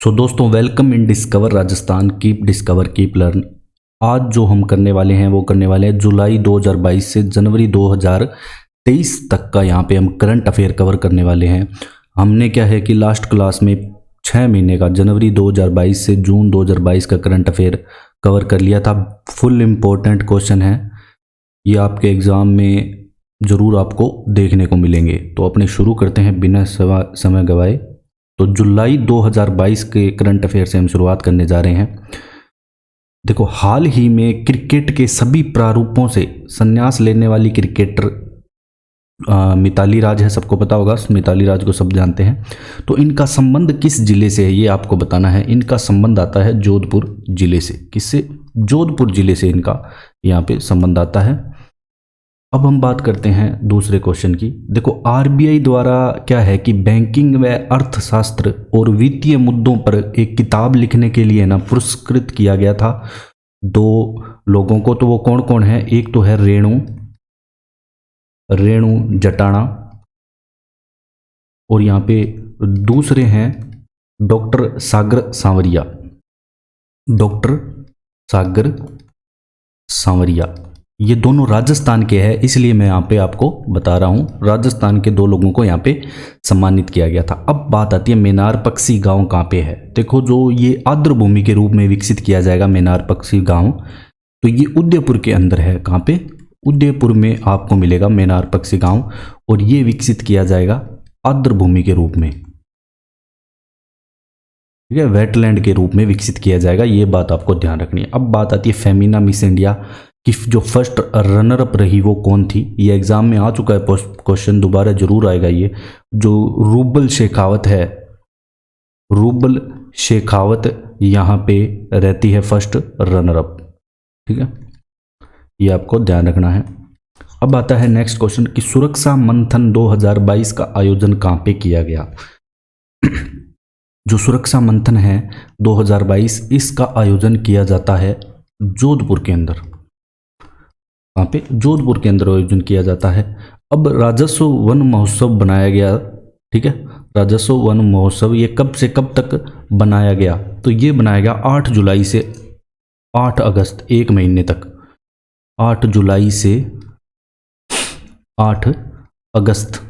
सो दोस्तों, welcome in discover Rajasthan. Keep discover keep learn. आज जो हम करने वाले हैं वो करने वाले हैं जुलाई 2022 से जनवरी 2023 तक का। यहाँ पे हम करंट अफेयर कवर करने वाले हैं। हमने क्या है कि लास्ट क्लास में 6 महीने का जनवरी 2022 से जून 2022 का करंट अफेयर कवर कर लिया था। फुल इम्पोर्टेंट क्वेश्चन है ये, आपके एग्ज़ाम में ज़रूर आपको देखने को मिलेंगे। तो अपने शुरू करते हैं बिना समय गवाए। तो जुलाई 2022 के करंट अफेयर से हम शुरुआत करने जा रहे हैं। देखो, हाल ही में क्रिकेट के सभी प्रारूपों से संन्यास लेने वाली क्रिकेटर मिताली राज है। सबको पता होगा, मिताली राज को सब जानते हैं। तो इनका संबंध किस जिले से है ये आपको बताना है। इनका संबंध आता है जोधपुर जिले से। किससे? जोधपुर जिले से इनका यहाँ पे संबंध आता है। अब हम बात करते हैं दूसरे क्वेश्चन की। देखो, आरबीआई द्वारा क्या है कि बैंकिंग व अर्थशास्त्र और वित्तीय मुद्दों पर एक किताब लिखने के लिए ना पुरस्कृत किया गया था 2 लोगों को। तो वो कौन कौन है? एक तो है रेणु जटाना, और यहाँ पे दूसरे हैं डॉक्टर सागर सांवरिया। डॉक्टर सागर सांवरिया ये दोनों राजस्थान के हैं, इसलिए मैं यहाँ पे आपको बता रहा हूँ। राजस्थान के 2 लोगों को यहाँ पे सम्मानित किया गया था। अब बात आती है मेनार पक्षी गांव कहाँ पे है। देखो, जो ये आर्द्र भूमि के रूप में विकसित किया जाएगा मेनार पक्षी गांव, तो ये उदयपुर के अंदर है। कहाँ पे? उदयपुर में आपको मिलेगा मेनार पक्षी गांव, और ये विकसित किया जाएगा आर्द्र भूमि के रूप में, ठीक है, वेटलैंड के रूप में विकसित किया जाएगा। ये बात आपको ध्यान रखनी है। अब बात आती है फेमिना मिस इंडिया कि जो फर्स्ट रनर अप रही वो कौन थी। ये एग्जाम में आ चुका है क्वेश्चन, दोबारा जरूर आएगा ये। जो रूबल शेखावत है, रूबल शेखावत यहाँ पे रहती है फर्स्ट रनर अप, ठीक है, ये आपको ध्यान रखना है। अब आता है नेक्स्ट क्वेश्चन कि सुरक्षा मंथन 2022 का आयोजन कहाँ पे किया गया। जो सुरक्षा मंथन है 2022, इसका आयोजन किया जाता है जोधपुर के अंदर। वहाँ पे जोधपुर के अंदर आयोजन किया जाता है। अब राजस्व वन महोत्सव बनाया गया, ठीक है, राजस्व वन महोत्सव ये कब से कब तक बनाया गया? तो ये बनाया गया 8 जुलाई से 8 अगस्त, 1 महीने तक। 8 जुलाई से 8 अगस्त।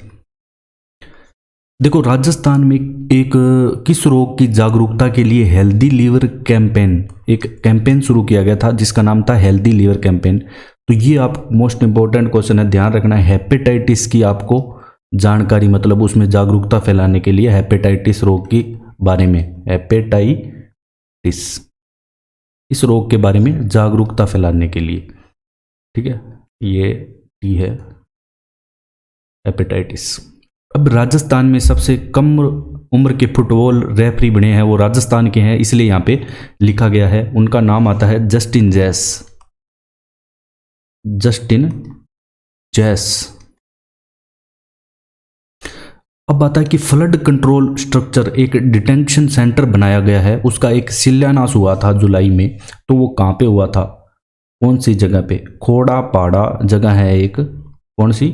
देखो, राजस्थान में एक किस रोग की जागरूकता के लिए हेल्दी लीवर कैंपेन, एक कैंपेन शुरू किया गया था जिसका नाम था हेल्दी लीवर कैंपेन। तो ये आप मोस्ट इंपॉर्टेंट क्वेश्चन है, ध्यान रखना है। हेपेटाइटिस की आपको जानकारी, मतलब उसमें जागरूकता फैलाने के लिए, हेपेटाइटिस रोग के बारे में, हेपेटाइटिस इस रोग के बारे में जागरूकता फैलाने के लिए, ठीक है, ये टी है हेपेटाइटिस। अब राजस्थान में सबसे कम उम्र के फुटबॉल रेफरी बने हैं वो राजस्थान के हैं, इसलिए यहाँ पे लिखा गया है। उनका नाम आता है जस्टिन जैस। जस्टिन जैस। अब आता है कि फ्लड कंट्रोल स्ट्रक्चर, एक डिटेंशन सेंटर बनाया गया है, उसका एक शिलान्यास हुआ था जुलाई में। तो वो कहाँ पे हुआ था? कौन सी जगह पे? खोड़ा पाड़ा जगह है एक, कौन सी?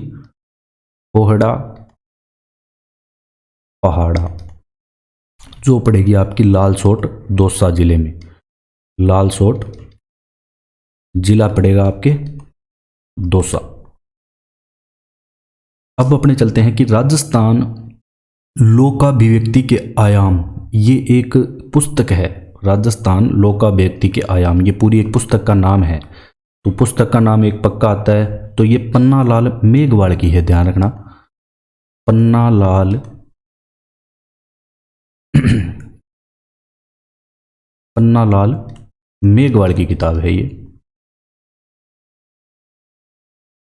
कोहड़ा पहाड़ा, जो पड़ेगी आपकी लालसोट दौसा जिले में। लालसोट जिला पड़ेगा आपके दौसा। अब अपने चलते हैं कि राजस्थान लोकाभिव्यक्ति के आयाम, ये एक पुस्तक है। राजस्थान लोकाभिव्यक्ति के आयाम, ये पूरी एक पुस्तक का नाम है। तो पुस्तक का नाम एक पक्का आता है, तो ये पन्नालाल मेघवाल की है, ध्यान रखना। पन्नालाल मेघवाल की किताब है ये।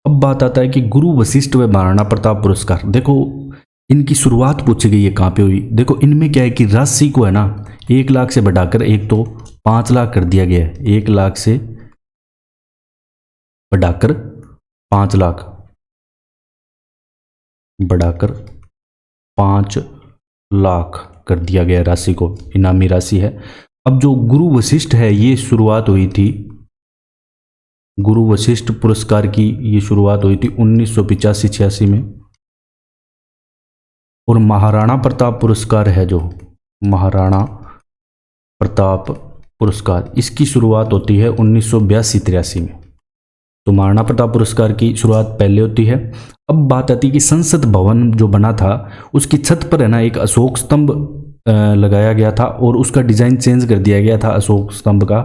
अब बात आता है कि गुरु वशिष्ठ व महाराणा प्रताप पुरस्कार। देखो, इनकी शुरुआत पूछी गई है कहाँ पे हुई। देखो, इनमें क्या है कि राशि को है ना 1 लाख से बढ़ाकर एक तो 5 लाख कर दिया गया है। 1 लाख से बढ़ाकर 5 लाख, बढ़ाकर 5 लाख कर दिया गया राशि को, इनामी राशि है। अब जो गुरु वशिष्ठ है, ये शुरुआत हुई थी, गुरु वशिष्ठ पुरस्कार की ये शुरुआत हुई थी 1985-86 में। और महाराणा प्रताप पुरस्कार है, जो महाराणा प्रताप पुरस्कार, इसकी शुरुआत होती है 1982-83 में। तो महाराणा प्रताप पुरस्कार की शुरुआत पहले होती है। अब बात आती है कि संसद भवन जो बना था उसकी छत पर है ना एक अशोक स्तंभ लगाया गया था और उसका डिज़ाइन चेंज कर दिया गया था अशोक स्तंभ का।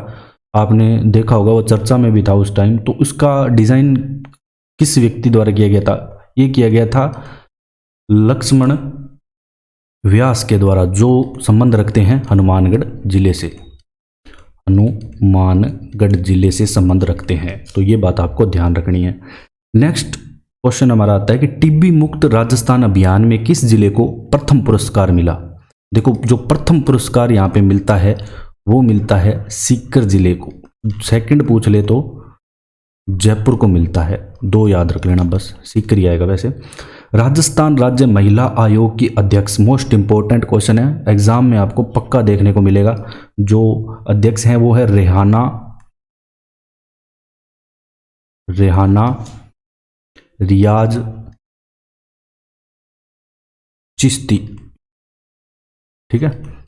आपने देखा होगा, वो चर्चा में भी था उस टाइम। तो उसका डिज़ाइन किस व्यक्ति द्वारा किया गया था? ये किया गया था लक्ष्मण व्यास के द्वारा, जो संबंध रखते हैं हनुमानगढ़ जिले से, हनुमानगढ़ जिले से संबंध रखते हैं। तो ये बात आपको ध्यान रखनी है। नेक्स्ट क्वेश्चन हमारा आता है कि टीबी मुक्त राजस्थान अभियान में किस जिले को प्रथम पुरस्कार मिला? देखो, जो प्रथम पुरस्कार यहाँ पे मिलता है वो मिलता है सीकर जिले को। सेकंड पूछ ले तो जयपुर को मिलता है। 2 याद रख लेना, बस सीकर ही आएगा। वैसे राजस्थान राज्य महिला आयोग की अध्यक्ष, मोस्ट इंपॉर्टेंट क्वेश्चन है, एग्जाम में आपको पक्का देखने को मिलेगा। जो अध्यक्ष हैं वो है रेहाना रियाज चिश्ती, ठीक है।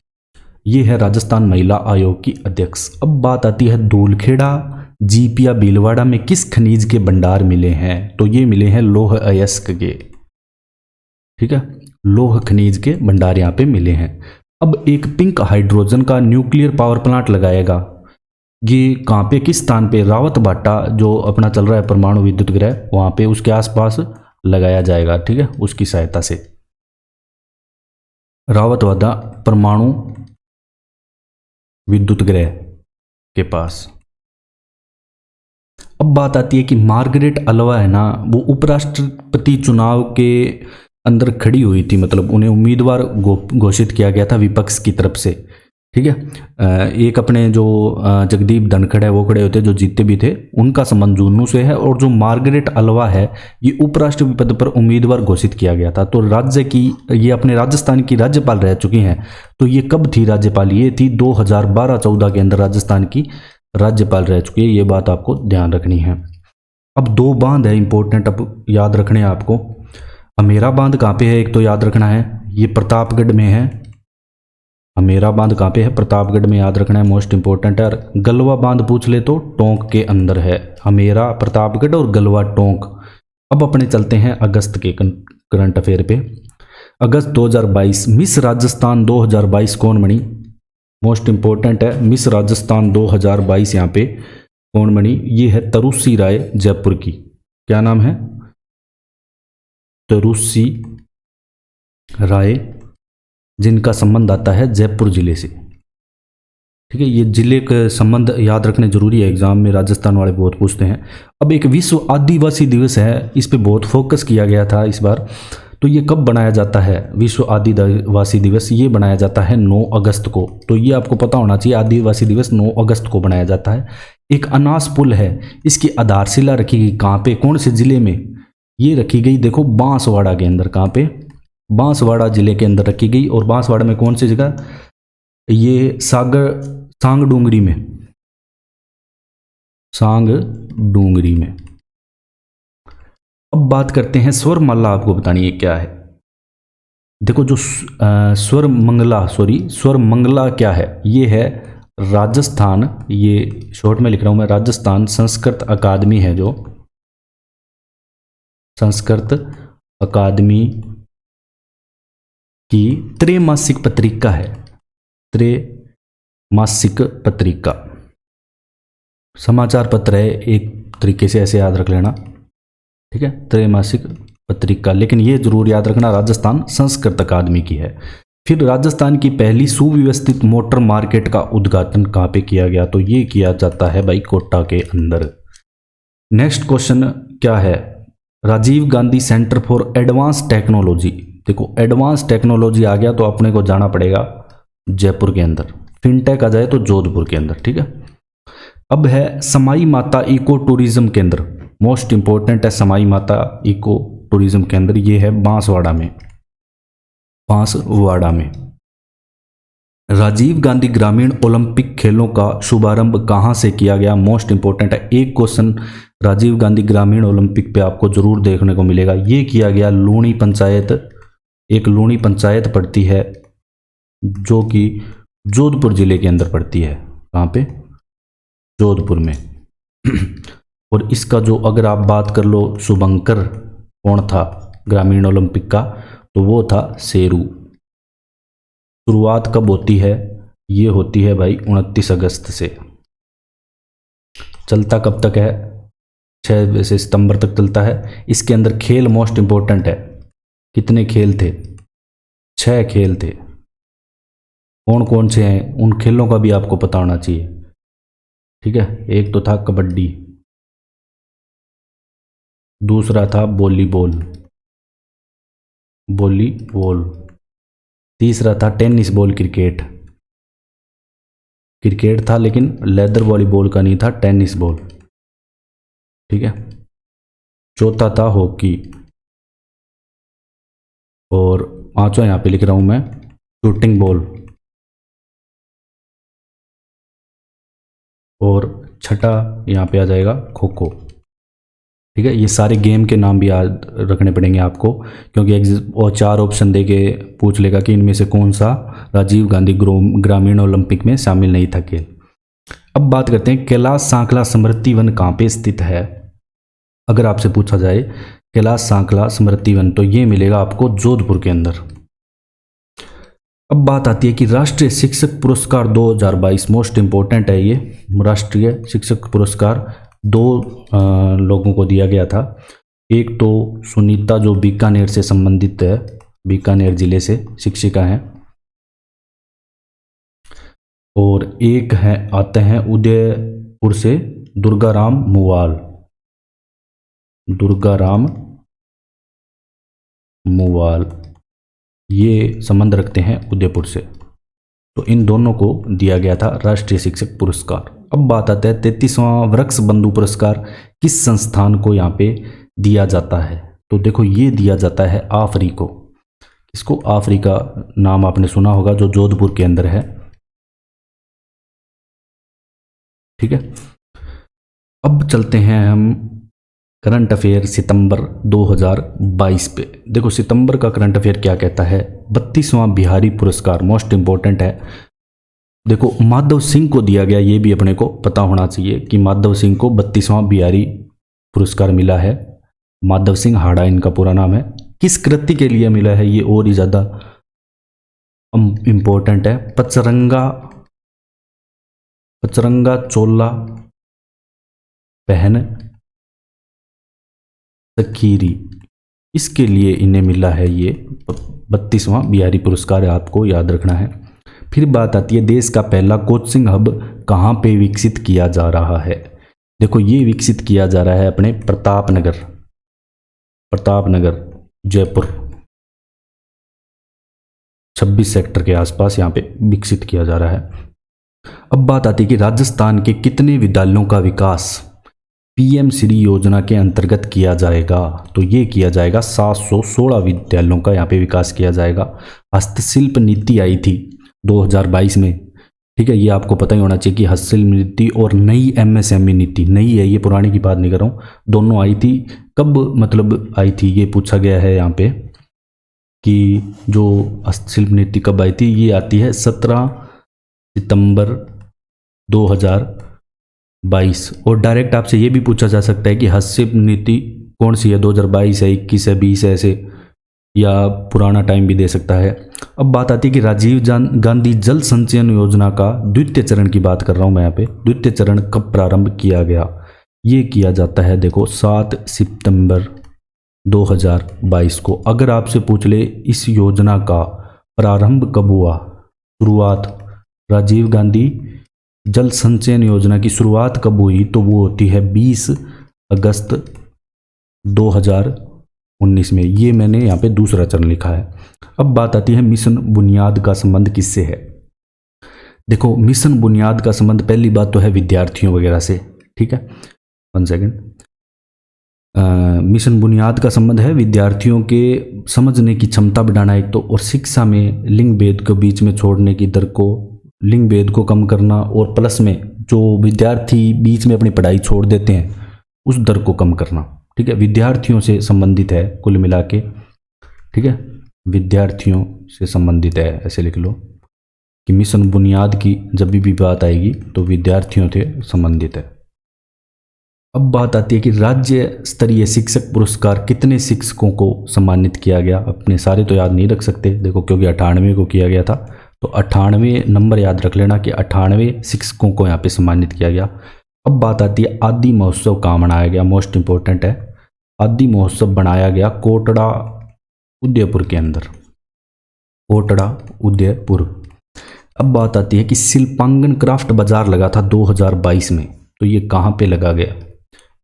ये है राजस्थान महिला आयोग की अध्यक्ष। अब बात आती है धूलखेड़ा, जीपिया, भीलवाड़ा में किस खनिज के भंडार मिले हैं? तो ये मिले हैं लौह अयस्क के, ठीक है, लौह खनिज के भंडार यहाँ पे मिले हैं। अब एक पिंक हाइड्रोजन का न्यूक्लियर पावर प्लांट लगाएगा, ये कहाँ पे, किस स्थान पे? रावत भाटा जो अपना चल रहा है परमाणु विद्युत गृह, वहाँ पे उसके आसपास लगाया जाएगा, ठीक है, उसकी सहायता से। रावत भाटा परमाणु विद्युत गृह के पास। अब बात आती है कि मार्गरेट अल्वा है ना, वो उपराष्ट्रपति चुनाव के अंदर खड़ी हुई थी, मतलब उन्हें उम्मीदवार घोषित किया गया था विपक्ष की तरफ से, ठीक है। एक अपने जो जगदीप धनखड़ है वो खड़े होते, जो जीते भी थे, उनका संबंध जुन्नू से है। और जो मार्गरेट अल्वा है ये उपराष्ट्रपति पद पर उम्मीदवार घोषित किया गया था। तो राज्य की, ये अपने राजस्थान की राज्यपाल रह चुकी हैं। तो ये कब थी राज्यपाल? ये थी 2012-14 के अंदर राजस्थान की राज्यपाल रह चुकी है। ये बात आपको ध्यान रखनी है। अब 2 बांध है इंपॉर्टेंट, अब याद रखने हैं आपको। अमेरा बांध कहाँ पे है? एक तो याद रखना है, ये प्रतापगढ़ में है। अमेरा बांध कहाँ पे है? प्रतापगढ़ में, याद रखना है, मोस्ट इंपॉर्टेंट है। गलवा बांध पूछ ले तो टोंक के अंदर है। अमेरा, प्रतापगढ़ और गलवा, टोंक। अब अपने चलते हैं अगस्त के करंट अफेयर पे। अगस्त 2022 मिस राजस्थान 2022 कौन बनी? मोस्ट इंपॉर्टेंट है, मिस राजस्थान 2022 यहाँ पे कौन बनी? ये है तरुषी राय जयपुर की। क्या नाम है? तरुषी राय, जिनका संबंध आता है जयपुर जिले से, ठीक है। ये जिले के संबंध याद रखने जरूरी है, एग्जाम में राजस्थान वाले बहुत पूछते हैं। अब एक विश्व आदिवासी दिवस है, इस पे बहुत फोकस किया गया था इस बार। तो ये कब बनाया जाता है विश्व आदिवासी दिवस? ये बनाया जाता है 9 अगस्त को। तो ये आपको पता होना चाहिए, आदिवासी दिवस 9 अगस्त को बनाया जाता है। एक अनास पुल है, इसकी आधारशिला रखी गई कहाँ पे, कौन से जिले में? ये रखी गई, देखो, बांसवाड़ा के अंदर। कहाँ पे? बांसवाड़ा जिले के अंदर रखी गई। और बांसवाड़ा में कौन सी जगह? ये सांग डूंगरी में, सांग डूंगरी में। अब बात करते हैं स्वरमाला, आपको बतानी है क्या है। देखो, जो स्वरमंगला क्या है? ये है राजस्थान, ये शॉर्ट में लिख रहा हूं मैं, राजस्थान संस्कृत अकादमी है, जो संस्कृत अकादमी की त्रैमासिक पत्रिका है। त्रैमासिक पत्रिका समाचार पत्र है, एक तरीके से ऐसे याद रख लेना, ठीक है, त्रैमासिक पत्रिका। लेकिन ये जरूर याद रखना, राजस्थान संस्कृत अकादमी की है। फिर राजस्थान की पहली सुव्यवस्थित मोटर मार्केट का उद्घाटन कहाँ पे किया गया? तो ये किया जाता है भाई कोटा के अंदर। नेक्स्ट क्वेश्चन क्या है? Rajiv Gandhi centre for advance technology. देखो, एडवांस टेक्नोलॉजी आ गया तो अपने को जाना पड़ेगा जयपुर के अंदर। फिनटेक आ जाए तो जोधपुर के अंदर, ठीक है। अब है समाई माता इको टूरिज्म केंद्र, मोस्ट इंपॉर्टेंट है समाई माता इको टूरिज्म केंद्र। ये है बांसवाड़ा में, बांसवाड़ा में। राजीव गांधी ग्रामीण ओलंपिक खेलों का शुभारंभ कहाँ से किया गया? मोस्ट इंपॉर्टेंट है, एक क्वेश्चन राजीव गांधी ग्रामीण ओलंपिक पे आपको जरूर देखने को मिलेगा। ये किया गया लूणी पंचायत, एक लूणी पंचायत पड़ती है जो कि जोधपुर जिले के अंदर पड़ती है। कहाँ पे? जोधपुर में। और इसका जो अगर आप बात कर लो शुभंकर कौन था ग्रामीण ओलंपिक का, तो वो था शेरू। शुरुआत कब होती है? ये होती है भाई 29 अगस्त से। चलता कब तक है? 6 सितंबर तक चलता है। इसके अंदर खेल मोस्ट इंपॉर्टेंट है। कितने खेल थे? 6 खेल थे। कौन कौन से हैं उन खेलों का भी आपको पता होना चाहिए। ठीक है, एक तो था कबड्डी, दूसरा था वॉलीबॉल, तीसरा था टेनिस बॉल, क्रिकेट था लेकिन लेदर वॉलीबॉल का नहीं था, टेनिस बॉल। ठीक है, चौथा था हॉकी, और पांचवा यहाँ पे लिख रहा हूं मैं शूटिंग बॉल, और छठा यहाँ पे आ जाएगा खो खो। ठीक है, ये सारे गेम के नाम भी याद रखने पड़ेंगे आपको, क्योंकि और 4 ऑप्शन दे के पूछ लेगा कि इनमें से कौन सा राजीव गांधी ग्रामीण ओलंपिक में शामिल नहीं था खेल। अब बात करते हैं कैलाश सांकला स्मृति वन कहाँ पे स्थित है। अगर आपसे पूछा जाए कैलाश सांकला स्मृति वन, तो ये मिलेगा आपको जोधपुर के अंदर। अब बात आती है कि राष्ट्रीय शिक्षक पुरस्कार 2022, मोस्ट इंपॉर्टेंट है ये। राष्ट्रीय शिक्षक पुरस्कार 2 लोगों को दिया गया था। एक तो सुनीता जो बीकानेर से संबंधित है, बीकानेर जिले से शिक्षिका हैं, और एक है आते हैं उदयपुर से दुर्गाराम मुवाल, ये संबंध रखते हैं उदयपुर से। तो इन दोनों को दिया गया था राष्ट्रीय शिक्षक पुरस्कार। अब बात आता है 33वां वृक्ष बंधु पुरस्कार किस संस्थान को यहाँ पे दिया जाता है। तो देखो ये दिया जाता है आफरी को। इसको आफरी का नाम आपने सुना होगा, जो जोधपुर के अंदर है। ठीक है, अब चलते हैं हम करंट अफेयर सितंबर 2022 पे। देखो सितंबर का करंट अफेयर क्या कहता है। 32वां बिहारी पुरस्कार मोस्ट इंपॉर्टेंट है। देखो माधव सिंह को दिया गया, ये भी अपने को पता होना चाहिए कि माधव सिंह को 32वां बिहारी पुरस्कार मिला है। माधव सिंह हाड़ा इनका पूरा नाम है। किस कृति के लिए मिला है, ये और ही ज़्यादा इम्पोर्टेंट है। पचरंगा चोला पहन सखीरी, इसके लिए इन्हें मिला है ये 32वां बिहारी पुरस्कार, आपको याद रखना है। फिर बात आती है देश का पहला कोचिंग हब कहाँ पे विकसित किया जा रहा है। देखो ये विकसित किया जा रहा है अपने प्रतापनगर जयपुर 26 सेक्टर के आसपास, यहाँ पे विकसित किया जा रहा है। अब बात आती है कि राजस्थान के कितने विद्यालयों का विकास पीएम श्री योजना के अंतर्गत किया जाएगा। तो ये किया जाएगा 716 विद्यालयों का यहाँ पे विकास किया जाएगा। हस्तशिल्प नीति आई थी 2022 में। ठीक है, ये आपको पता ही होना चाहिए कि हस्तशिल्प नीति और नई एमएसएमई नीति, नई है ये, पुरानी की बात नहीं कर रहा हूँ, दोनों आई थी। कब मतलब आई थी ये पूछा गया है यहाँ पे कि जो हस्तशिल्प नीति कब आई थी। ये आती है 17 सितंबर 2022। और डायरेक्ट आपसे ये भी पूछा जा सकता है कि हस्तशिल्प नीति कौन सी है, 2022 है, 21 है, 20 है, ऐसे, या पुराना टाइम भी दे सकता है। अब बात आती है कि राजीव गांधी जल संचयन योजना का द्वितीय चरण की बात कर रहा हूँ मैं यहाँ पे। द्वितीय चरण कब प्रारंभ किया गया। ये किया जाता है देखो 7 सितंबर 2022 को। अगर आपसे पूछ ले इस योजना का प्रारंभ कब हुआ, शुरुआत, राजीव गांधी जल संचयन योजना की शुरुआत कब हुई, तो वो होती है 20 अगस्त 2019 में। ये मैंने यहाँ पे दूसरा चरण लिखा है। अब बात आती है मिशन बुनियाद का संबंध किससे है। देखो मिशन बुनियाद का संबंध पहली बात तो है विद्यार्थियों वगैरह से। ठीक है, 1 सेकेंड। मिशन बुनियाद का संबंध है विद्यार्थियों के समझने की क्षमता बढ़ाना एक तो, और शिक्षा में लिंग भेद के बीच में छोड़ने की दर को, लिंग भेद को कम करना, और प्लस में जो विद्यार्थी बीच में अपनी पढ़ाई छोड़ देते हैं उस दर को कम करना। ठीक है, विद्यार्थियों से संबंधित है कुल मिला के। ठीक है, विद्यार्थियों से संबंधित है, ऐसे लिख लो। कि मिशन बुनियाद की जब भी बात आएगी तो विद्यार्थियों से संबंधित है। अब बात आती है कि राज्य स्तरीय शिक्षक पुरस्कार कितने शिक्षकों को सम्मानित किया गया। अपने सारे तो याद नहीं रख सकते, देखो क्योंकि 98 को किया गया था, तो 98 नंबर याद रख लेना कि 98 शिक्षकों को यहाँ पे सम्मानित किया गया। अब बात आती है आदि महोत्सव कहाँ मनाया गया, मोस्ट इंपॉर्टेंट है। आदि महोत्सव बनाया गया कोटड़ा उदयपुर के अंदर, कोटड़ा उदयपुर। अब बात आती है कि शिल्पांगन क्राफ्ट बाजार लगा था 2022 में, तो ये कहाँ पे लगा गया,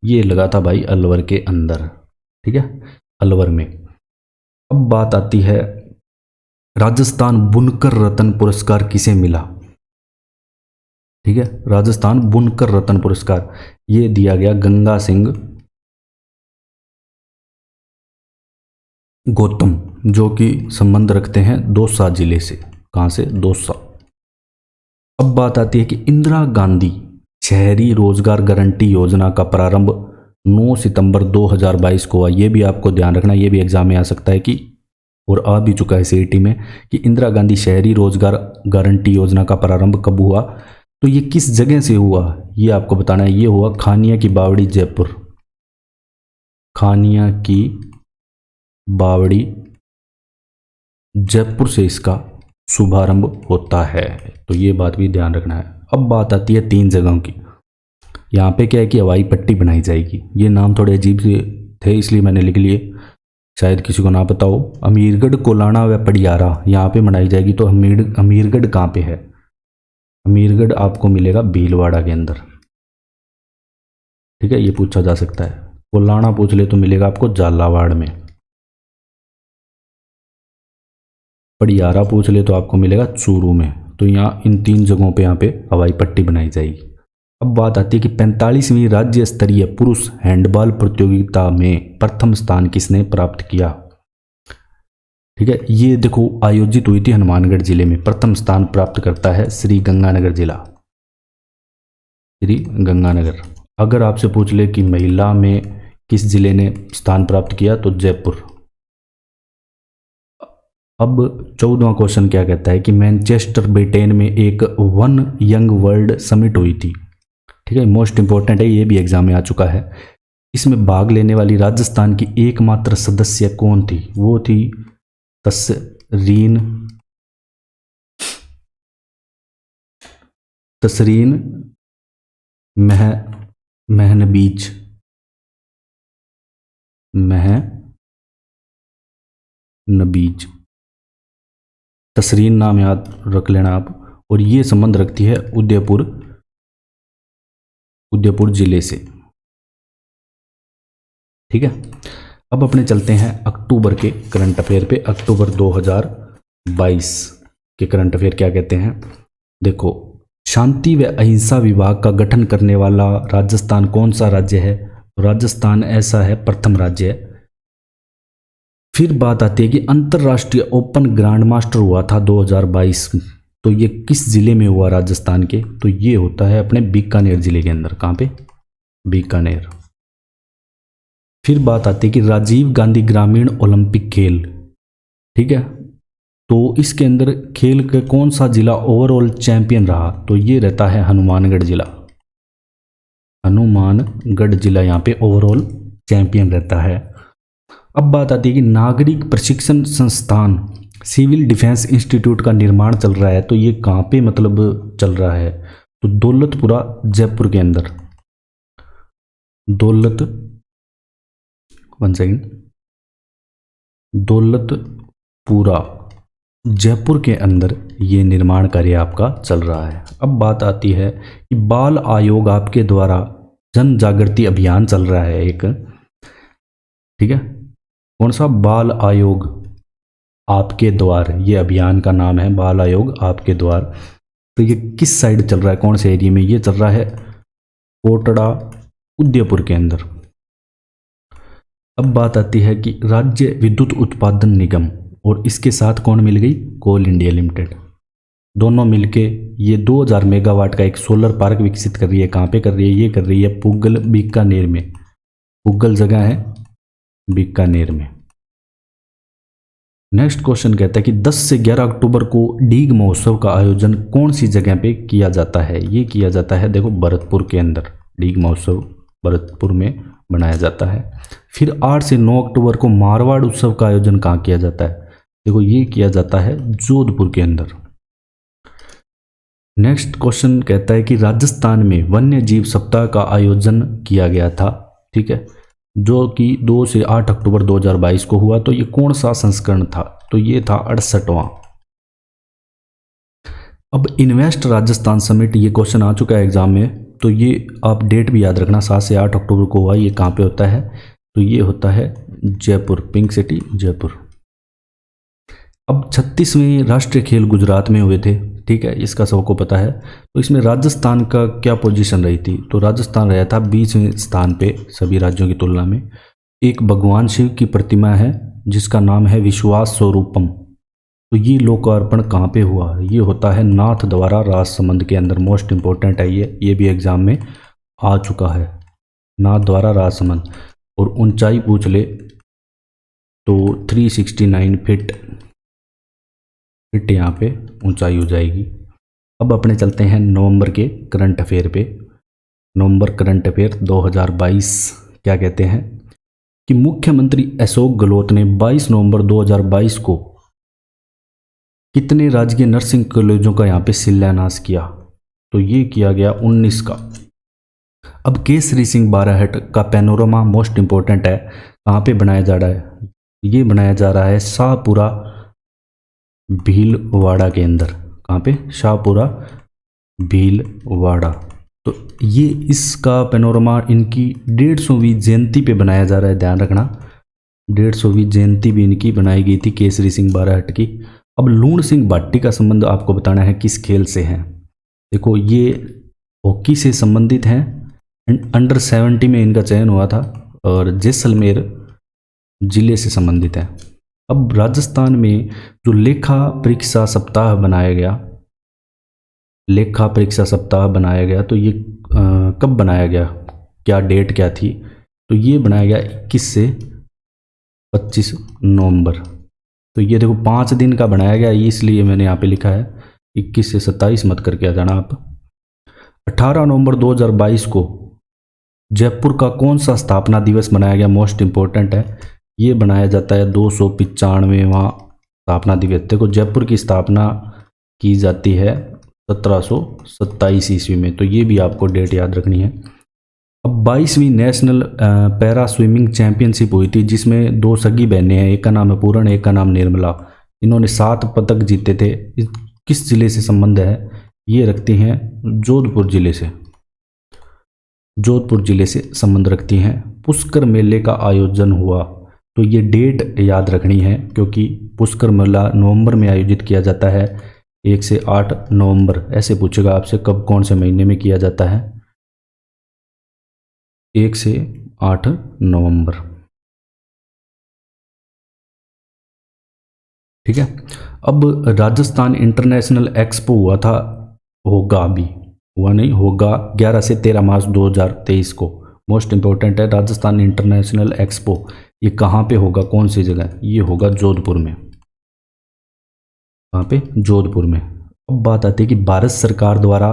ये लगा था भाई अलवर के अंदर, ठीक है, अलवर में। अब बात आती है राजस्थान बुनकर रत्न पुरस्कार किसे मिला, ठीक है, राजस्थान बुनकर रत्न पुरस्कार ये दिया गया गंगा सिंह गौतम, जो कि संबंध रखते हैं दौसा जिले से। कहाँ से, दौसा। अब बात आती है कि इंदिरा गांधी शहरी रोजगार गारंटी योजना का प्रारंभ 9 सितंबर 2022 को हुआ। ये भी आपको ध्यान रखना, ये भी एग्जाम में आ सकता है कि, और आ भी चुका है सीईटी में, कि इंदिरा गांधी शहरी रोजगार गारंटी योजना का प्रारंभ कब हुआ, तो ये किस जगह से हुआ ये आपको बताना है। ये हुआ खानिया की बावड़ी जयपुर, खानिया की बावड़ी जयपुर से इसका शुभारंभ होता है, तो ये बात भी ध्यान रखना है। अब बात आती है 3 जगहों की। यहाँ पे क्या है कि हवाई पट्टी बनाई जाएगी, ये नाम थोड़े अजीब से थे इसलिए मैंने लिख लिए, शायद किसी को ना पता हो। अमीरगढ़, कोलाना व पडियारा यहाँ पे बनाई जाएगी, तो अमीरगढ़ कहाँ पे है, अमीरगढ़ आपको मिलेगा भीलवाड़ा के अंदर, ठीक है, ये पूछा जा सकता है। कोलाना पूछ ले तो मिलेगा आपको झालावाड़ में, पडियारा पूछ ले तो आपको मिलेगा चूरू में। तो यहाँ इन 3 जगहों पे यहाँ पे हवाई पट्टी बनाई जाएगी। अब बात आती है कि 45वीं राज्य स्तरीय पुरुष हैंडबॉल प्रतियोगिता में प्रथम स्थान किसने प्राप्त किया, ठीक है, ये देखो आयोजित हुई थी हनुमानगढ़ जिले में। प्रथम स्थान प्राप्त करता है श्री गंगानगर जिला, श्री गंगानगर। अगर आपसे पूछ ले कि महिला में किस जिले ने स्थान प्राप्त किया, तो जयपुर। अब 14वां क्वेश्चन क्या कहता है कि मैनचेस्टर ब्रिटेन में एक वन यंग वर्ल्ड समिट हुई थी, ठीक है, मोस्ट इंपॉर्टेंट है, ये भी एग्जाम में आ चुका है। इसमें भाग लेने वाली राजस्थान की एकमात्र सदस्य कौन थी, वो थी तसरीन महनबीज, तसरीन नाम याद रख लेना आप। और ये संबंध रखती है उदयपुर जिले से, ठीक है। अब अपने चलते हैं अक्टूबर के करंट अफेयर पे। अक्टूबर 2022 के करंट अफेयर क्या कहते हैं, देखो, शांति व अहिंसा विभाग का गठन करने वाला राजस्थान कौन सा राज्य है, राजस्थान ऐसा है प्रथम राज्य है। फिर बात आती है कि अंतर्राष्ट्रीय ओपन ग्रैंड मास्टर हुआ था 2022, तो ये किस जिले में हुआ राजस्थान के, तो ये होता है अपने बीकानेर जिले के अंदर। कहाँ पे, बीकानेर। फिर बात आती है कि राजीव गांधी ग्रामीण ओलंपिक खेल, ठीक है, तो इसके अंदर खेल का कौन सा जिला ओवरऑल चैंपियन रहा, तो ये रहता है हनुमानगढ़ जिला। हनुमानगढ़ जिला यहाँ पे ओवरऑल चैंपियन रहता है। अब बात आती है कि नागरिक प्रशिक्षण संस्थान सिविल डिफेंस इंस्टीट्यूट का निर्माण चल रहा है, तो ये कहाँ पे मतलब चल रहा है, तो दौलतपुरा जयपुर के अंदर, दौलतपुरा जयपुर के अंदर ये निर्माण कार्य आपका चल रहा है। अब बात आती है कि बाल आयोग आपके द्वारा जन जागृति अभियान चल रहा है एक, ठीक है, कौन सा, बाल आयोग आपके द्वार, ये अभियान का नाम है, बाल आयोग आपके द्वार। तो ये किस साइड चल रहा है, कौन से एरिया में, ये चल रहा है कोटड़ा उदयपुर के अंदर। अब बात आती है कि राज्य विद्युत उत्पादन निगम और इसके साथ कौन मिल गई, कोल इंडिया लिमिटेड, दोनों मिलके ये 2000 मेगावाट का एक सोलर पार्क विकसित कर रही है। कहाँ पे कर रही है, ये कर रही है पुगल बीकानेर में, पुगल जगह है बीकानेर में। नेक्स्ट क्वेश्चन कहता है कि 10 से 11 अक्टूबर को डीग महोत्सव का आयोजन कौन सी जगह पे किया जाता है। ये किया जाता है देखो भरतपुर के अंदर, डीग महोत्सव भरतपुर में बनाया जाता है। फिर 8 से 9 अक्टूबर को मारवाड़ उत्सव का आयोजन कहाँ किया जाता है, देखो ये किया जाता है जोधपुर के अंदर। नेक्स्ट क्वेश्चन कहता है कि राजस्थान में वन्य जीव सप्ताह का आयोजन किया गया था, ठीक है, जो कि 2 से 8 अक्टूबर 2022 को हुआ। तो ये कौन सा संस्करण था, तो ये था 68वां। अब इन्वेस्ट राजस्थान समिट, ये क्वेश्चन आ चुका है एग्जाम में, तो ये आप डेट भी याद रखना, 7 से 8 अक्टूबर को हुआ। ये कहाँ पे होता है, तो ये होता है जयपुर, पिंक सिटी जयपुर। अब 36वें राष्ट्रीय खेल गुजरात में हुए थे, ठीक है, इसका सबको पता है। तो इसमें राजस्थान का क्या पोजीशन रही थी, तो राजस्थान रहा था 20वें स्थान पे सभी राज्यों की तुलना में। एक भगवान शिव की प्रतिमा है जिसका नाम है विश्वास स्वरूपम। तो ये लोकार्पण कहाँ पे हुआ, ये होता है नाथ द्वारा राजसमंद के अंदर। मोस्ट इंपॉर्टेंट है ये भी एग्जाम में आ चुका है, नाथ द्वारा राजसमंद। और ऊंचाई पूछ ले तो 369 फीट यहाँ पे ऊंचाई हो जाएगी। अब अपने चलते हैं नवंबर के करंट अफेयर पे। नवंबर करंट अफेयर 2022 क्या कहते हैं कि मुख्यमंत्री अशोक गहलोत ने 22 नवंबर 2022 को कितने राजकीय नर्सिंग कॉलेजों का यहाँ पे शिलान्यास किया, तो ये किया गया 19 का। अब केसरी सिंह बाराहट का पैनोरमा मोस्ट इंपॉर्टेंट है, कहाँ पे बनाया जा रहा है, ये बनाया जा रहा है शाहपुरा भीलवाड़ा के अंदर। कहाँ पे, शाहपुरा भीलवाड़ा। तो ये इसका पैनोरमा इनकी 150वीं जयंती पे बनाया जा रहा है, ध्यान रखना 150वीं जयंती भी इनकी बनाई गई थी केसरी सिंह बाराहट की। अब लूण सिंह भाटी का संबंध आपको बताना है किस खेल से है, देखो ये हॉकी से संबंधित हैं। अंडर 70 में इनका चयन हुआ था और जैसलमेर जिले से संबंधित है। अब राजस्थान में जो लेखा परीक्षा सप्ताह बनाया गया, लेखा परीक्षा सप्ताह बनाया गया, तो ये कब बनाया गया, क्या डेट क्या थी, तो ये बनाया गया 21 से 25 नवंबर। तो ये देखो 5 दिन का बनाया गया, इसलिए मैंने यहाँ पे लिखा है 21 से 27 मत करके आ जाना आप। 18 नवंबर 2022 को जयपुर का कौन सा स्थापना दिवस मनाया गया, मोस्ट इंपॉर्टेंट है, ये बनाया जाता है 295वां स्थापना दिवस। देखो जयपुर की स्थापना की जाती है 1727 ईस्वी में, तो ये भी आपको डेट याद रखनी है। अब 22वीं नेशनल पैरा स्विमिंग चैंपियनशिप हुई थी, जिसमें 2 सगी बहनें हैं, एक का नाम है पूरण, एक का नाम निर्मला। इन्होंने 7 पदक जीते थे। किस जिले से संबंध है, ये रखती हैं जोधपुर जिले से, जोधपुर जिले से संबंध रखती हैं। पुष्कर मेले का आयोजन हुआ, तो ये डेट याद रखनी है क्योंकि पुष्कर मेला नवंबर में आयोजित किया जाता है, 1 से 8 नवंबर। ऐसे पूछेगा आपसे कब कौन से महीने में किया जाता है, 1 से 8 नवंबर, ठीक है। अब राजस्थान इंटरनेशनल एक्सपो हुआ था, होगा अभी हुआ नहीं, होगा 11 से 13 मार्च 2023 को। मोस्ट इंपॉर्टेंट है राजस्थान इंटरनेशनल एक्सपो, ये कहाँ पे होगा, कौन सी जगह, ये होगा जोधपुर में। कहाँ पे, जोधपुर में। अब बात आती है कि भारत सरकार द्वारा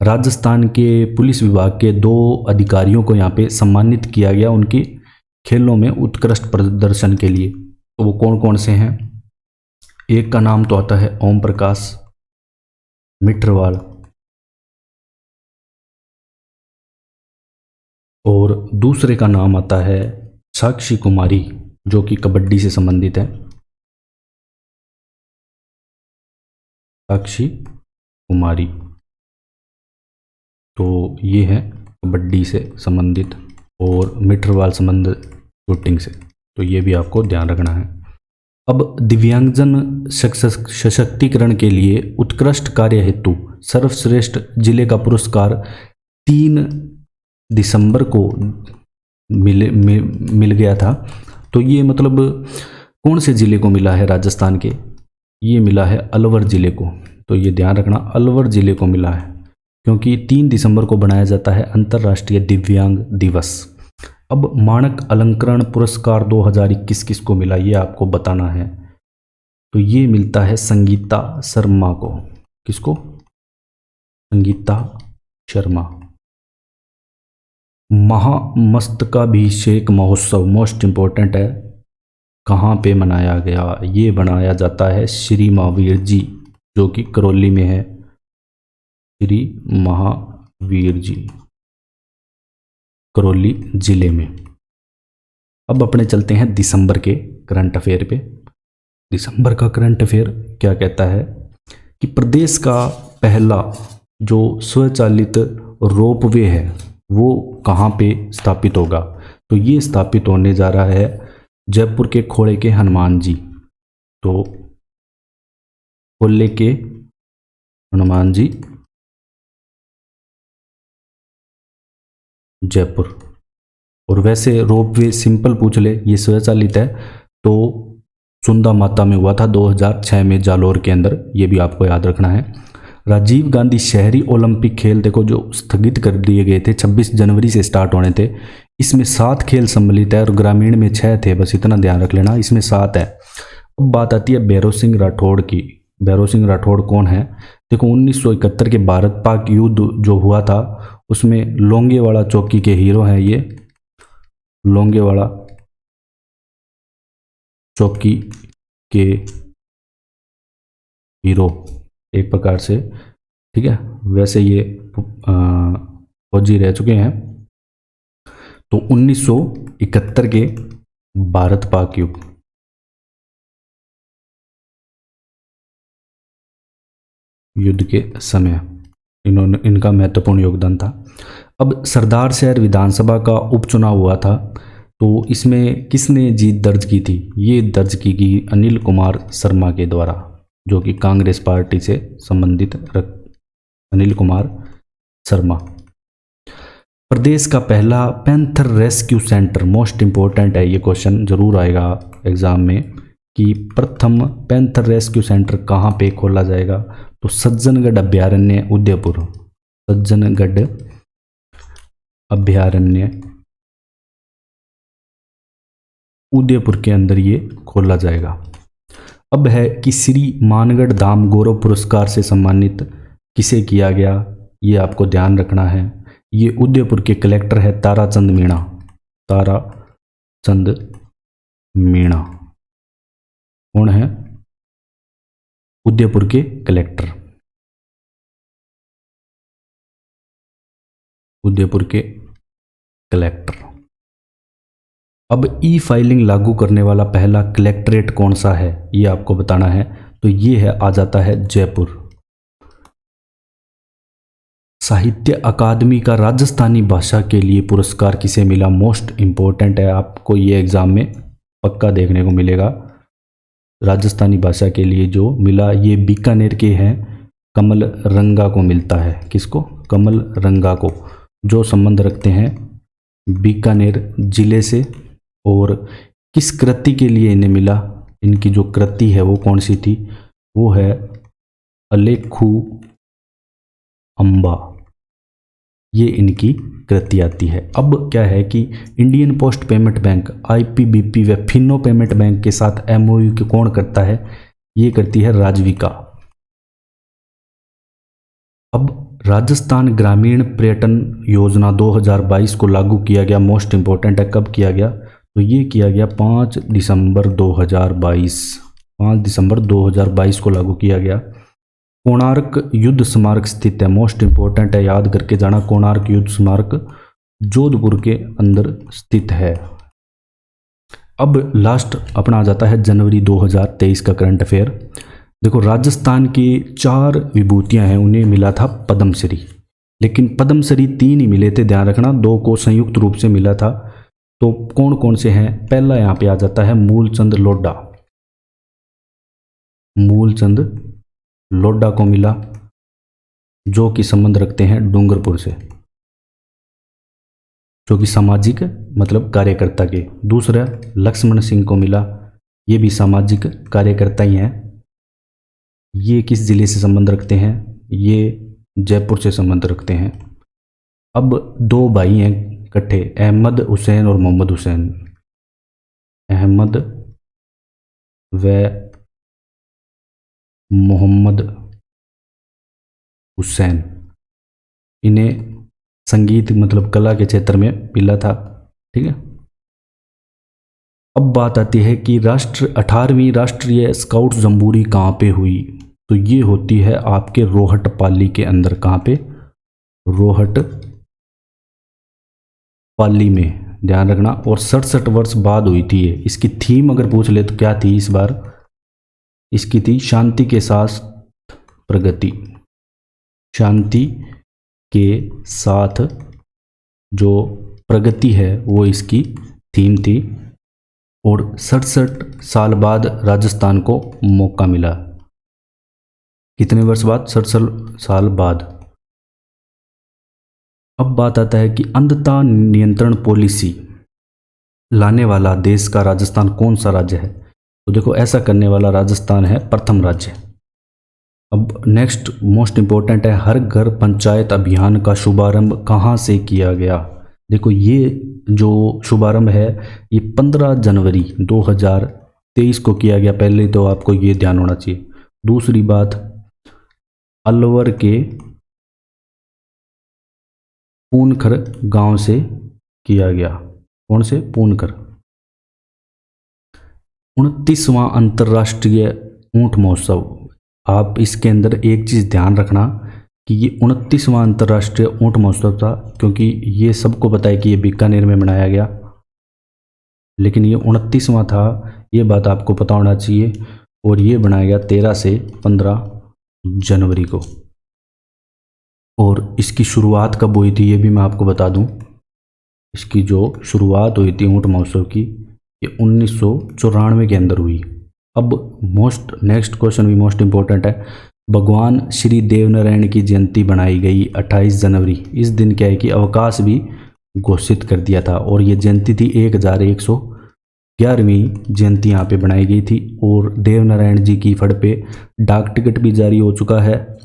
राजस्थान के पुलिस विभाग के 2 अधिकारियों को यहाँ पे सम्मानित किया गया उनके खेलों में उत्कृष्ट प्रदर्शन के लिए। तो वो कौन कौन से हैं, एक का नाम तो आता है ओम प्रकाश मिट्रवाल, और दूसरे का नाम आता है साक्षी कुमारी, जो कि कबड्डी से संबंधित है, साक्षी कुमारी। तो ये है कबड्डी से संबंधित, और मिट्रवाल संबंध शूटिंग से, तो ये भी आपको ध्यान रखना है। अब दिव्यांगजन सशक्तिकरण के लिए उत्कृष्ट कार्य हेतु सर्वश्रेष्ठ जिले का पुरस्कार 3 दिसंबर को मिल गया था। तो ये मतलब कौन से ज़िले को मिला है राजस्थान के, ये मिला है अलवर ज़िले को। तो ये ध्यान रखना अलवर ज़िले को मिला है, क्योंकि 3 दिसंबर को बनाया जाता है अंतर्राष्ट्रीय दिव्यांग दिवस। अब मानक अलंकरण पुरस्कार 2021 किसको मिला, ये आपको बताना है। तो ये मिलता है संगीता शर्मा को। किसको? संगीता शर्मा। महामस्तकाभिषेक महोत्सव मोस्ट इम्पोर्टेंट है, कहाँ पे मनाया गया? ये बनाया जाता है श्री महावीर जी, जो कि करौली में है। श्री महावीर जी, करौली जिले में। अब अपने चलते हैं दिसंबर के करंट अफेयर पे। दिसंबर का करंट अफेयर क्या कहता है कि प्रदेश का पहला जो स्वचालित रोपवे है वो कहाँ पे स्थापित होगा? तो ये स्थापित होने जा रहा है जयपुर के खोले के हनुमान जी। तो खोले के हनुमान जी, जयपुर। और वैसे रोपवे सिंपल पूछ ले, ये स्वचालित है तो सुंदा माता में हुआ था 2006 में जालोर के अंदर, ये भी आपको याद रखना है। राजीव गांधी शहरी ओलंपिक खेल देखो जो स्थगित कर दिए गए थे, 26 जनवरी से स्टार्ट होने थे। इसमें 7 खेल सम्मिलित है और ग्रामीण में 6 थे, बस इतना ध्यान रख लेना, इसमें 7 है। अब बात आती है भैरव सिंह राठौड़ की। भैरव सिंह राठौड़ कौन है? देखो 1971 के भारत पाक युद्ध जो हुआ था उसमें लोंगेवाड़ा चौकी के हीरो हैं ये, लोंगेवाड़ा चौकी के हीरो एक प्रकार से, ठीक है। वैसे ये फौजी रह चुके हैं। तो 1971 के भारत पाक युद्ध के समय इनका महत्वपूर्ण योगदान था। अब सरदार शहर विधानसभा का उपचुनाव हुआ था, तो इसमें किसने जीत दर्ज की थी? ये दर्ज की गई अनिल कुमार शर्मा के द्वारा, जो कि कांग्रेस पार्टी से संबंधित अनिल कुमार शर्मा। प्रदेश का पहला panther rescue centre, most important है, ये क्वेश्चन जरूर आएगा एग्जाम में कि प्रथम पैंथर रेस्क्यू सेंटर कहाँ पे खोला जाएगा? तो सज्जनगढ़ अभ्यारण्य उदयपुर, सज्जनगढ़ अभ्यारण्य उदयपुर के अंदर ये खोला जाएगा। अब है कि श्री मानगढ़ धाम गौरव पुरस्कार से सम्मानित किसे किया गया? ये आपको ध्यान रखना है। ये उदयपुर के कलेक्टर है ताराचंद मीणा, ताराचंद मीणा। कौन है? उदयपुर के कलेक्टर, उदयपुर के कलेक्टर। अब ई फाइलिंग लागू करने वाला पहला कलेक्ट्रेट कौन सा है? ये आपको बताना है। तो ये है, आ जाता है जयपुर। साहित्य अकादमी का राजस्थानी भाषा के लिए पुरस्कार किसे मिला? मोस्ट इंपॉर्टेंट है, आपको ये एग्जाम में पक्का देखने को मिलेगा। राजस्थानी भाषा के लिए जो मिला, ये बीकानेर के हैं कमल रंगा को मिलता है। किसको? कमल रंगा को, जो संबंध रखते हैं बीकानेर जिले से। और किस कृति के लिए इन्हें मिला? इनकी जो कृति है वो कौन सी थी? वो है अलेखू अम्बा, ये इनकी कृति आती है। अब क्या है कि इंडियन पोस्ट पेमेंट बैंक आईपीबीपी व फिनो पेमेंट बैंक के साथ एमओयू के कौन करता है? ये करती है राजविका। अब राजस्थान ग्रामीण पर्यटन योजना 2022 को लागू किया गया, मोस्ट इंपॉर्टेंट है, कब किया गया? तो ये किया गया 5 दिसंबर 2022, 5 दिसंबर 2022 को लागू किया गया। कोणार्क युद्ध स्मारक स्थित है, मोस्ट इंपॉर्टेंट है, याद करके जाना। कोणार्क युद्ध स्मारक जोधपुर के अंदर स्थित है। अब लास्ट अपना आ जाता है जनवरी 2023 का करंट अफेयर। देखो राजस्थान की 4 विभूतियां हैं, उन्हें मिला था पद्मश्री, लेकिन पद्मश्री 3 ही मिले थे, ध्यान रखना, 2 को संयुक्त रूप से मिला था। तो कौन कौन से हैं? पहला यहाँ पे आ जाता है मूलचंद लोढ़ा, मूलचंद लोढ़ा को मिला, जो कि संबंध रखते हैं डूंगरपुर से, जो कि सामाजिक मतलब कार्यकर्ता के। दूसरा लक्ष्मण सिंह को मिला, ये भी सामाजिक कार्यकर्ता ही हैं। ये किस जिले से संबंध रखते हैं? ये जयपुर से संबंध रखते हैं। अब 2 भाई हैं इकट्ठे, अहमद हुसैन और मोहम्मद हुसैन, अहमद व मोहम्मद हुसैन, इन्हें संगीत मतलब कला के क्षेत्र में मिला था। ठीक है। अब बात आती है कि 18वीं राष्ट्रीय स्काउट जंबूरी कहाँ पे हुई, तो ये होती है आपके रोहट पाली के अंदर। कहाँ पे? रोहट पाली में, ध्यान रखना। और 67 वर्ष बाद हुई थी ये। इसकी थीम अगर पूछ ले तो क्या थी इस बार? इसकी थी शांति के साथ प्रगति। शांति के साथ जो प्रगति है वो इसकी थीम थी। और 67 साल बाद राजस्थान को मौका मिला। कितने वर्ष बाद? 67 साल बाद। अब बात आता है कि अंधता नियंत्रण पॉलिसी लाने वाला देश का राजस्थान कौन सा राज्य है? तो देखो, ऐसा करने वाला राजस्थान है प्रथम राज्य। अब नेक्स्ट मोस्ट इंपॉर्टेंट है, हर घर पंचायत अभियान का शुभारंभ कहाँ से किया गया? देखो, ये जो शुभारंभ है ये 15 जनवरी 2023 को किया गया। पहले तो आपको ये ध्यान होना चाहिए। दूसरी बात, अलवर के पूनखर गांव से किया गया। कौन से? पूनखर। 29वां अंतर्राष्ट्रीय ऊंट महोत्सव। आप इसके अंदर एक चीज़ ध्यान रखना कि ये 29वां अंतर्राष्ट्रीय ऊंट महोत्सव था, क्योंकि ये सबको पता है कि ये बीकानेर में मनाया गया, लेकिन ये 29वां था, ये बात आपको पता होना चाहिए। और ये बनाया गया 13 से 15 जनवरी को। और इसकी शुरुआत कब हुई थी ये भी मैं आपको बता दूं। इसकी जो शुरुआत हुई थी ऊंट महोत्सव की, ये 1994 के अंदर हुई। अब नेक्स्ट क्वेश्चन भी मोस्ट इंपॉर्टेंट है। भगवान श्री देवनारायण की जयंती बनाई गई 28 जनवरी। इस दिन क्या है कि अवकाश भी घोषित कर दिया था। और ये जयंती थी 1111वीं जयंती यहाँ पे बनाई गई थी। और देवनारायण जी की फड़ पे डाक टिकट भी जारी हो चुका है।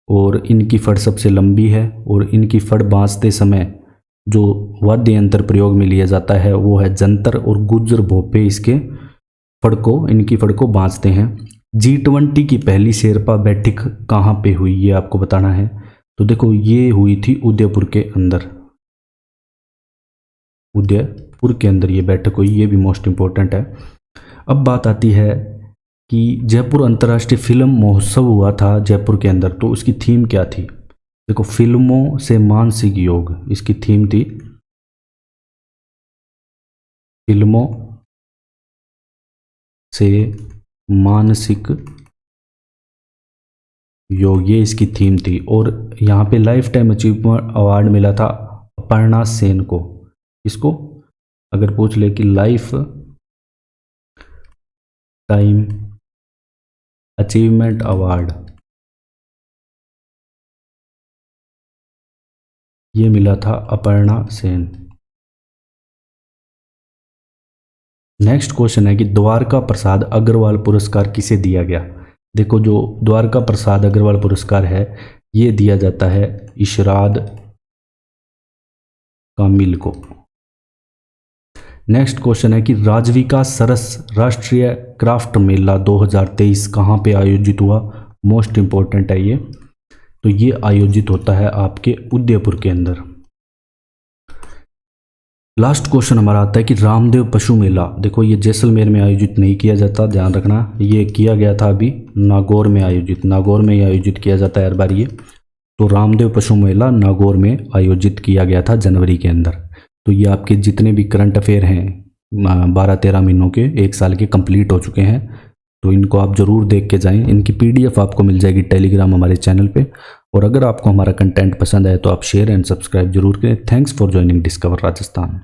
और इनकी फड़ सबसे लंबी है। और इनकी फड़ बाँचते समय जो वाद्य यंत्र प्रयोग में लिया जाता है वो है जंतर और गुज्जर भोपे इसके इनकी फड़ को बाँचते हैं। G20 की पहली शेरपा बैठक कहाँ पे हुई ये आपको बताना है। तो देखो, ये हुई थी उदयपुर के अंदर। उदयपुर के अंदर ये बैठक हुई, ये भी मोस्ट इंपॉर्टेंट है। अब बात आती है कि जयपुर अंतर्राष्ट्रीय फिल्म महोत्सव हुआ था जयपुर के अंदर, तो उसकी थीम क्या थी? देखो, फिल्मों से मानसिक योग इसकी थीम थी। फिल्मों से मानसिक योग, ये इसकी थीम थी। और यहाँ पे लाइफ टाइम अचीवमेंट अवार्ड मिला था अपर्णा सेन को। इसको अगर पूछ ले कि लाइफ टाइम अचीवमेंट अवार्ड ये मिला था अपर्णा सेन। नेक्स्ट क्वेश्चन है कि द्वारका प्रसाद अग्रवाल पुरस्कार किसे दिया गया? देखो, जो द्वारका प्रसाद अग्रवाल पुरस्कार है ये दिया जाता है इशराद कामिल को। नेक्स्ट क्वेश्चन है कि राजविका सरस राष्ट्रीय क्राफ्ट मेला 2023 कहाँ पे आयोजित हुआ? मोस्ट इंपॉर्टेंट है ये। तो ये आयोजित होता है आपके उदयपुर के अंदर। लास्ट क्वेश्चन हमारा आता है कि रामदेव पशु मेला। देखो, ये जैसलमेर में आयोजित नहीं किया जाता, ध्यान रखना। ये किया गया था अभी नागौर में ही आयोजित किया जाता है हर बार ये। तो रामदेव पशु मेला नागौर में आयोजित किया गया था जनवरी के अंदर। तो ये आपके जितने भी करंट अफेयर हैं 12-13 महीनों के, 1 साल के कंप्लीट हो चुके हैं। तो इनको आप ज़रूर देख के जाएं। इनकी PDF आपको मिल जाएगी टेलीग्राम हमारे चैनल पे। और अगर आपको हमारा कंटेंट पसंद आए तो आप शेयर एंड सब्सक्राइब जरूर करें। Thanks for joining discover Rajasthan.